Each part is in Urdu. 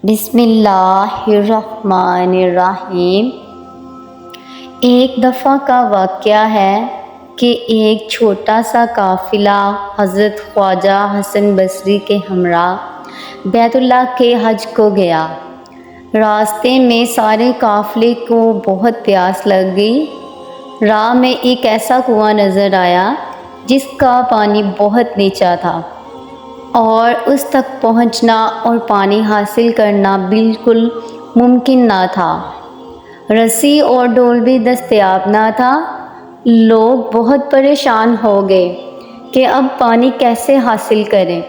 بسم اللہ الرحمن الرحیم۔ ایک دفعہ کا واقعہ ہے کہ ایک چھوٹا سا قافلہ حضرت خواجہ حسن بصری کے ہمراہ بیت اللہ کے حج کو گیا۔ راستے میں سارے قافلے کو بہت پیاس لگ گئی۔ راہ میں ایک ایسا کنواں نظر آیا جس کا پانی بہت نیچا تھا اور اس تک پہنچنا اور پانی حاصل کرنا بالکل ممکن نہ تھا۔ رسی اور ڈول بھی دستیاب نہ تھا۔ لوگ بہت پریشان ہو گئے کہ اب پانی کیسے حاصل کریں۔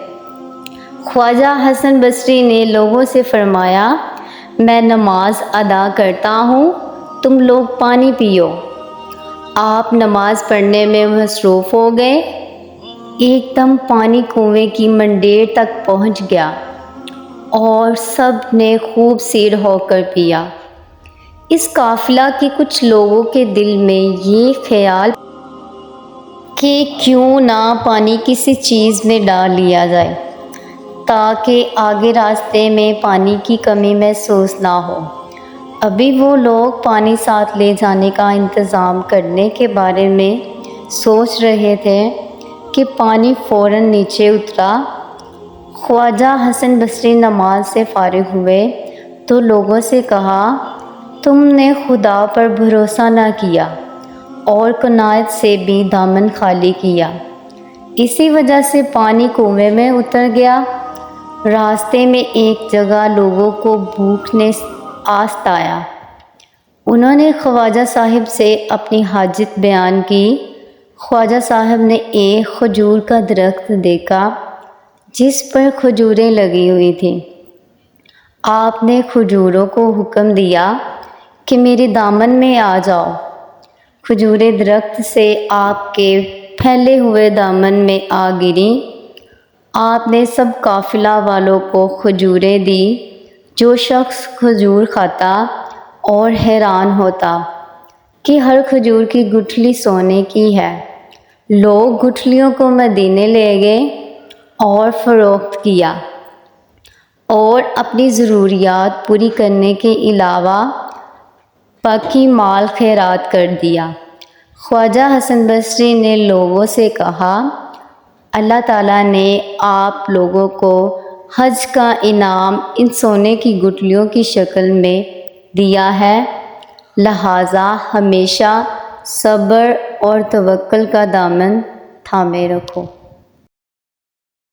خواجہ حسن بصری نے لوگوں سے فرمایا، میں نماز ادا کرتا ہوں، تم لوگ پانی پیو۔ آپ نماز پڑھنے میں مصروف ہو گئے۔ ایک دم پانی کنویں کی منڈیر تک پہنچ گیا اور سب نے خوب سیر ہو کر پیا۔ اس قافلہ کے کچھ لوگوں کے دل میں یہ خیال کہ کیوں نہ پانی کسی چیز میں ڈال لیا جائے تاکہ آگے راستے میں پانی کی کمی محسوس نہ ہو۔ ابھی وہ لوگ پانی ساتھ لے جانے کا انتظام کرنے کے بارے میں سوچ رہے تھے کہ پانی فوراً نیچے اترا۔ خواجہ حسن بصری نماز سے فارغ ہوئے تو لوگوں سے کہا، تم نے خدا پر بھروسہ نہ کیا اور قناعت سے بھی دامن خالی کیا، اسی وجہ سے پانی کنویں میں اتر گیا۔ راستے میں ایک جگہ لوگوں کو بھوک نے آست آیا۔ انہوں نے خواجہ صاحب سے اپنی حاجت بیان کی۔ خواجہ صاحب نے ایک کھجور کا درخت دیکھا جس پر کھجوریں لگی ہوئی تھیں۔ آپ نے کھجوروں کو حکم دیا کہ میرے دامن میں آ جاؤ۔ کھجوریں درخت سے آپ کے پھیلے ہوئے دامن میں آ گریں۔ آپ نے سب قافلہ والوں کو کھجوریں دی۔ جو شخص کھجور کھاتا اور حیران ہوتا کہ ہر کھجور کی گٹھلی سونے کی ہے۔ لوگ گٹھلیوں کو مدینے لے گئے اور فروخت کیا اور اپنی ضروریات پوری کرنے کے علاوہ باقی مال خیرات کر دیا۔ خواجہ حسن بصری نے لوگوں سے کہا، اللہ تعالیٰ نے آپ لوگوں کو حج کا انعام ان سونے کی گٹھلیوں کی شکل میں دیا ہے، لہٰذا ہمیشہ صبر اور توکل کا دامن تھامے رکھو۔